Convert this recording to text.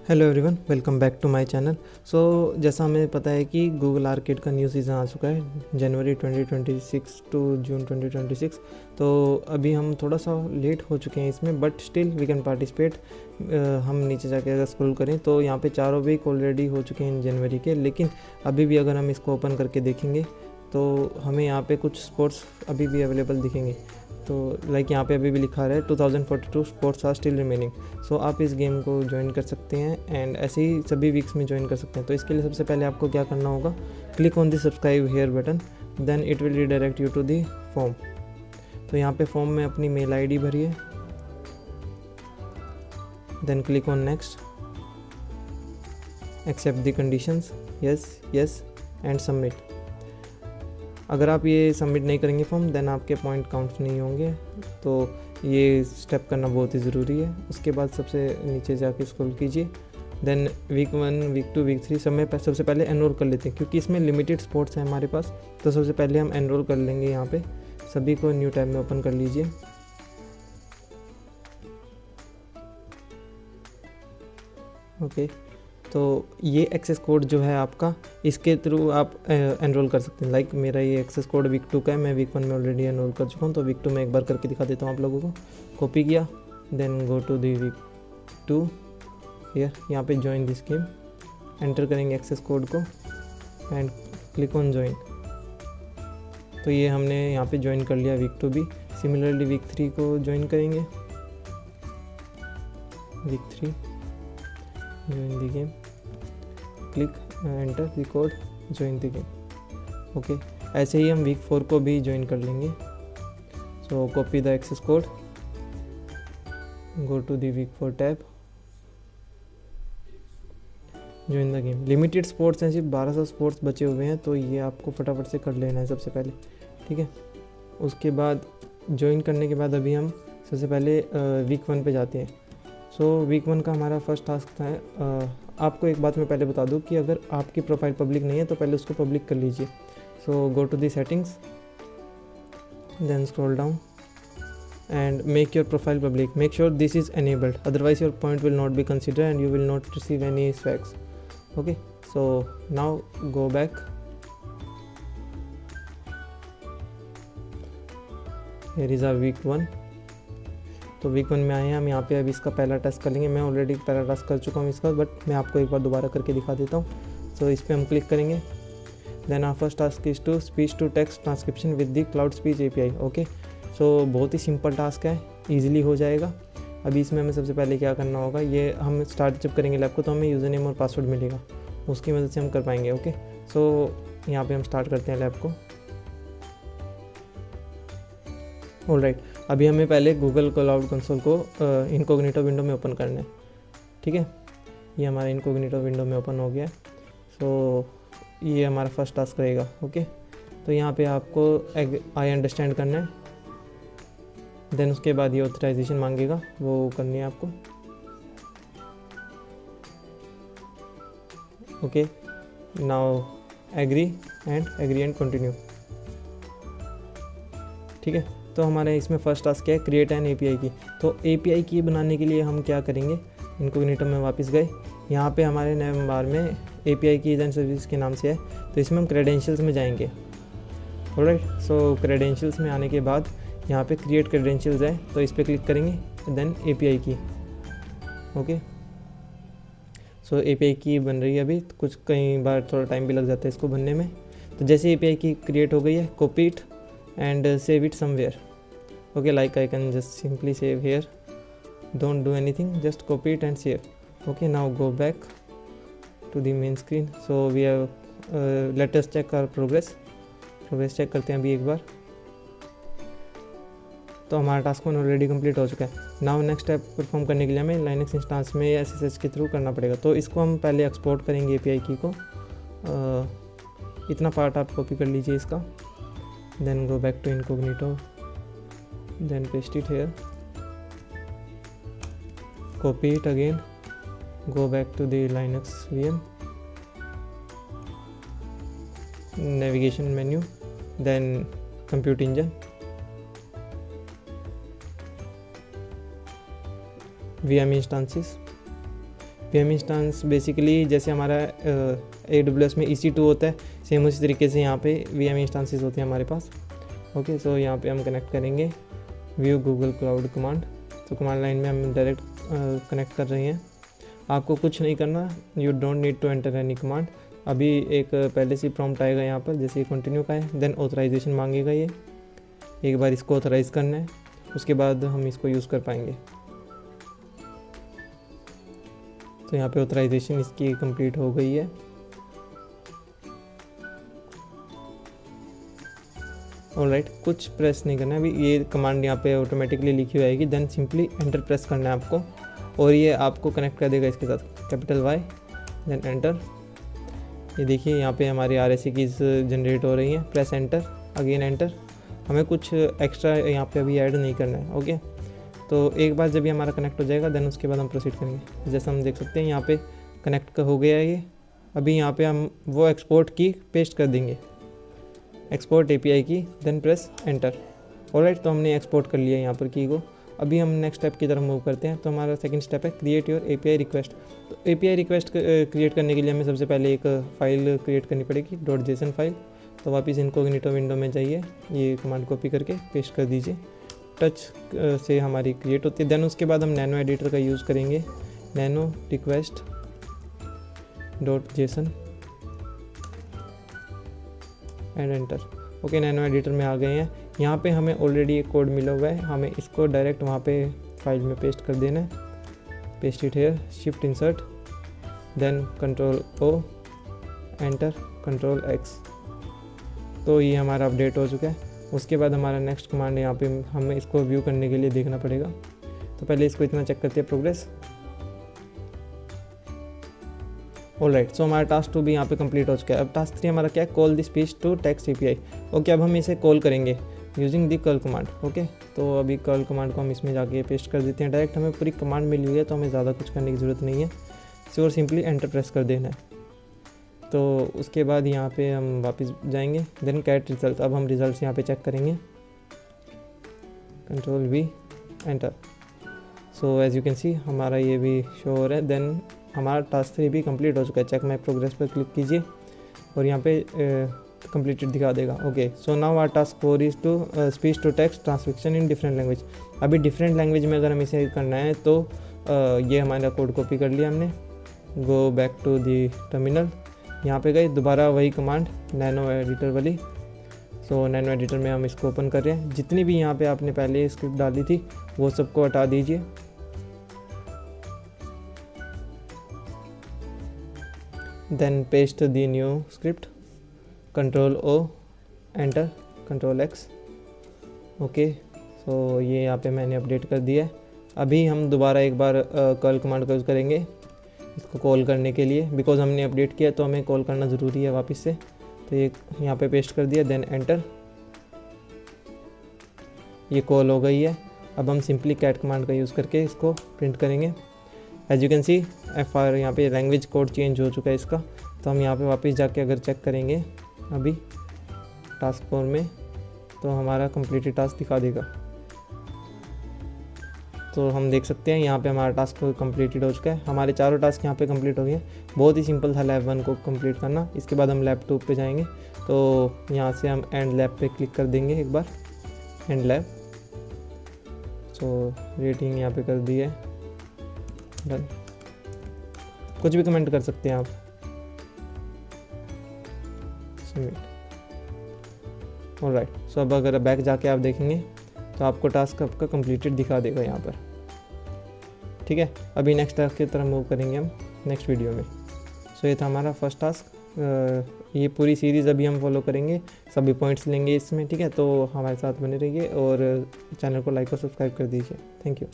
Hello everyone, welcome back to my channel. जैसा हमें पता है कि गूगल आर्केड का न्यू सीज़न आ चुका है जनवरी 2026 टू जून 2026। तो अभी हम थोड़ा सा लेट हो चुके हैं इसमें, but still we can participate. हम नीचे जाके अगर स्क्रॉल करें तो यहाँ पे 4 वीक ऑलरेडी हो चुके हैं जनवरी के, लेकिन अभी भी अगर हम इसको ओपन करके देखेंगे तो हमें यहाँ पे कुछ स्पोर्ट्स अभी भी अवेलेबल दिखेंगे। तो लाइक यहाँ पे अभी भी लिखा रहा है 2042 स्पोर्ट्स आर स्टिल रिमेनिंग। सो आप इस गेम को ज्वाइन कर सकते हैं एंड ऐसे ही सभी वीक्स में ज्वाइन कर सकते हैं। तो इसके लिए सबसे पहले आपको क्या करना होगा, click on the subscribe here button, then it will redirect you to the form. तो यहाँ पे फॉर्म में अपनी मेल आईडी भरिए, then click on next, accept the conditions, yes yes and submit. अगर आप ये सबमिट नहीं करेंगे फॉर्म, देन आपके पॉइंट काउंट नहीं होंगे। तो ये स्टेप करना बहुत ही ज़रूरी है। उसके बाद सबसे नीचे जाके स्क्रॉल कीजिए, देन वीक 1 वीक 2 वीक 3 सब में सबसे पहले एनरोल कर लेते हैं, क्योंकि इसमें लिमिटेड स्पोर्ट्स हैं हमारे पास। तो सबसे पहले हम एनरोल कर लेंगे। यहाँ पे सभी को न्यू टैब में ओपन कर लीजिए। ओके, तो ये एक्सेस कोड जो है आपका, इसके थ्रू आप एनरोल कर सकते हैं। लाइक मेरा ये एक्सेस कोड वीक 2 का है, मैं वीक 1 में ऑलरेडी एनरोल कर चुका हूँ। तो वीक 2 में एक बार करके दिखा देता हूँ आप लोगों को। कॉपी किया, then go to the week 2 here, यहाँ पे ज्वाइन दिस गेम, एंटर करेंगे एक्सेस कोड को एंड क्लिक ऑन ज्वाइन। तो ये हमने यहाँ पे ज्वाइन कर लिया वीक 2 भी। सिमिलरली वीक 3 को ज्वाइन करेंगे, week 3 join the game, click enter the code, join the game. Okay, ऐसे ही हम वीक 4 को भी ज्वाइन कर लेंगे। So copy the access code, go to the week 4 tab, join the game. Limited spots हैं, सिर्फ 1200 स्पोर्ट्स बचे हुए हैं, तो ये आपको फटाफट से कर लेना है सबसे पहले, ठीक है। उसके बाद ज्वाइन करने के बाद अभी हम सबसे पहले वीक 1 पे जाते हैं। सो वीक 1 का हमारा फर्स्ट टास्क था। आपको एक बात मैं पहले बता दूं कि अगर आपकी प्रोफाइल पब्लिक नहीं है तो पहले उसको पब्लिक कर लीजिए। So go to the settings, then scroll down and make your profile public. Make sure this is enabled, otherwise your point will not be considered and you will not receive any swag. Okay, so now go back, here is our week 1। तो week 1 में आए हैं हम। यहाँ पे अभी इसका पहला टास्क कर लेंगे। मैं ऑलरेडी पहला टास्क कर चुका हूँ इसका, बट मैं आपको एक बार दोबारा करके दिखा देता हूँ। सो इस पर हम क्लिक करेंगे, then our first task is to speech to text transcription with the cloud speech API। Okay, so बहुत ही सिंपल टास्क है, ईजिली हो जाएगा। अभी इसमें हमें सबसे पहले क्या करना होगा, ये हम स्टार्ट जब करेंगे लैब को तो हमें यूज़र नेम और पासवर्ड मिलेगा, उसकी मदद से हम कर पाएंगे। ओके, सो यहाँ पे हम स्टार्ट करते हैं लैब को। ऑलराइट, अभी हमें पहले गूगल क्लाउड कंसोल को इनकॉग्निटो विंडो में ओपन करना है, ठीक है। ये हमारा इनकॉग्निटो विंडो में ओपन हो गया है। सो ये हमारा फर्स्ट टास्क रहेगा। ओके, तो यहाँ पे आपको आई अंडरस्टैंड करना है, देन उसके बाद ये ऑथराइजेशन मांगेगा, वो करनी है आपको। Okay, now agree and continue, ठीक है। तो हमारे इसमें फर्स्ट टास्क क्या है, क्रिएट एन API की। तो API की बनाने के लिए हम क्या करेंगे, इनकॉग्निटो में वापस गए, यहाँ पे हमारे नेम बार में API की एंड सर्विस के नाम से है। तो इसमें हम क्रेडेंशियल्स में जाएंगे। ऑलराइट, सो क्रेडेंशियल्स में आने के बाद यहाँ पे क्रिएट क्रेडेंशियल्स है, तो इस पर क्लिक करेंगे, देन API की। ओके, सो API की बन रही है अभी, तो कुछ कई बार थोड़ा टाइम भी लग जाता है इसको बनने में। तो जैसे API की क्रिएट हो गई है, copy it and save it somewhere. Okay, like I can just simply save here, don't do anything, just copy it and save. Okay, now go back to the main screen. So we have let us check our progress check करते हैं अभी एक बार। तो हमारा task one already complete हो चुका है। Now next step perform करने के लिए हमें लाइनक्स इंस्टांस में या SSH के थ्रू करना पड़ेगा। तो इसको हम पहले एक्सपोर्ट करेंगे API की को। इतना पार्ट आप कॉपी कर लीजिए इसका, then go back to incognito, then paste it here, copy it again, go back to the Linux VM, navigation menu, then compute engine, VM instances, VM instance basically जैसे हमारा AWS में EC2 होता है, same उसी तरीके से यहाँ पे VM इंस्टेंसेस होते हैं हमारे पास। ओके, सो यहाँ पे हम कनेक्ट करेंगे व्यू गूगल क्लाउड कमांड। तो कमांड लाइन में हम डायरेक्ट कनेक्ट कर रहे हैं। आपको कुछ नहीं करना, you don't need to enter any command. अभी एक पहले से प्रॉम्प्ट आएगा यहाँ पर, जैसे कंटिन्यू का है, देन ऑथराइजेशन मांगेगा ये, एक बार इसको ऑथराइज़ करना है, उसके बाद हम इसको यूज़ कर पाएंगे। तो यहाँ पे ऑथराइजेशन इसकी कंप्लीट हो गई है। ऑलराइट, कुछ प्रेस नहीं करना है अभी, ये कमांड यहाँ पे ऑटोमेटिकली लिखी हुई आएगी, देन सिंपली एंटर प्रेस करना है आपको, और ये आपको कनेक्ट कर देगा इसके साथ, कैपिटल Y, देन एंटर। ये देखिए यहाँ पे हमारी RSA कीज़ जनरेट हो रही हैं, प्रेस एंटर, अगेन एंटर। हमें कुछ एक्स्ट्रा यहाँ पे अभी ऐड नहीं करना है। ओके, तो एक बार जब ये हमारा कनेक्ट हो जाएगा, देन उसके बाद हम प्रोसीड करेंगे। जैसा हम देख सकते हैं यहाँ पे कनेक्ट हो गया है ये। अभी यहाँ पे हम वो एक्सपोर्ट की पेस्ट कर देंगे, एक्सपोर्ट API की, देन प्रेस एंटर। ऑलराइट, तो हमने एक्सपोर्ट कर लिया यहाँ पर की को। अभी हम नेक्स्ट स्टेप की तरफ मूव करते हैं। तो हमारा सेकंड स्टेप है क्रिएट योर API रिक्वेस्ट। तो API रिक्वेस्ट क्रिएट करने के लिए हमें सबसे पहले एक फ़ाइल क्रिएट करनी पड़ेगी, .json फाइल। तो वापस इनकॉग्निटो विंडो में जाइए, ये कमांड कॉपी करके पेस्ट कर दीजिए, टच से हमारी क्रिएट होती है। देन उसके बाद हम नैनो एडिटर का यूज़ करेंगे, nano request .json and enter. Okay, nano editor में आ गए हैं। यहाँ पे हमें ऑलरेडी एक कोड मिला हुआ है, हमें इसको डायरेक्ट वहाँ पे फाइल में पेस्ट कर देना है। Paste it here, shift insert, then control O, enter, control X। तो ये हमारा अपडेट हो चुका है। उसके बाद हमारा नेक्स्ट कमांड यहाँ पे हमें इसको व्यू करने के लिए देखना पड़ेगा। तो पहले इसको इतना चेक करते हैं प्रोग्रेस। ऑलराइट, सो हमारा टास्क 2 भी यहाँ पे कंप्लीट हो चुका है। अब टास्क 3 हमारा क्या है, call the speech to text API। Okay, अब हम इसे कॉल करेंगे using the curl command. Okay, तो अभी कर्ल कमांड को हम इसमें जाके पेस्ट कर देते हैं। डायरेक्ट हमें पूरी कमांड मिली हुई है, तो हमें ज़्यादा कुछ करने की ज़रूरत नहीं है, और सिंपली एंटर प्रेस कर देना है। तो उसके बाद यहाँ पे हम वापस जाएंगे, देन कैट रिजल्ट। अब हम रिजल्ट्स यहाँ पे चेक करेंगे, control V, enter. So as you can see हमारा ये भी शो हो रहा है। देन हमारा टास्क 3 भी कंप्लीट हो चुका है। चेक माई प्रोग्रेस पर क्लिक कीजिए और यहाँ पे कंप्लीटेड दिखा देगा। Okay, so now our task 4 is to speech to text translation in different language. अभी डिफरेंट लैंग्वेज में अगर हम इसे करना है तो ये हमारा कोड कॉपी कर लिया हमने। Go back to the terminal, यहाँ पे गए, दोबारा वही कमांड नैनो एडिटर वाली। सो नैनो एडिटर में हम इसको ओपन कर रहे हैं। जितनी भी यहाँ पे आपने पहले स्क्रिप्ट डाली थी वो सबको हटा दीजिए। Then paste the new script, control O, enter, control X। Okay, so ये यहाँ पे मैंने अपडेट कर दिया है। अभी हम दोबारा एक बार कर्ल कमांड का यूज़ करेंगे इसको कॉल करने के लिए, बिकॉज हमने अपडेट किया तो हमें कॉल करना ज़रूरी है वापस से। तो ये यहाँ पे पेस्ट कर दिया, देन एंटर। ये कॉल हो गई है। अब हम सिंपली कैट कमांड का यूज़ करके इसको प्रिंट करेंगे। As you can see FR यहाँ पे लैंग्वेज कोड चेंज हो चुका है इसका। तो हम यहाँ पे वापस जाके अगर चेक करेंगे अभी टास्क 4 में, तो हमारा कंप्लीटेड टास्क दिखा देगा। तो हम देख सकते हैं यहाँ पे हमारा टास्क कंप्लीटेड हो चुका है। हमारे चारों टास्क यहाँ पे कंप्लीट हो गए हैं। बहुत ही सिंपल था लैब 1 को कंप्लीट करना। इसके बाद हम लैब 2 पे जाएंगे। तो यहाँ से हम एंड लैब पे क्लिक कर देंगे एक बार, एंड लैब। सो रेटिंग यहाँ पे कर दी है, डन। कुछ भी कमेंट कर सकते हैं आप, सबमिट। ऑलराइट, सो अब अगर बैक जाके आप देखेंगे तो आपको टास्क आपका कंप्लीटेड दिखा देगा यहाँ पर। ठीक है, अभी नेक्स्ट टास्क की तरफ मूव करेंगे हम नेक्स्ट वीडियो में। सो ये था हमारा फर्स्ट टास्क। ये पूरी सीरीज़ अभी हम फॉलो करेंगे, सभी पॉइंट्स लेंगे इसमें। ठीक है, तो हमारे साथ बने रहिए और चैनल को लाइक और सब्सक्राइब कर दीजिए। Thank you.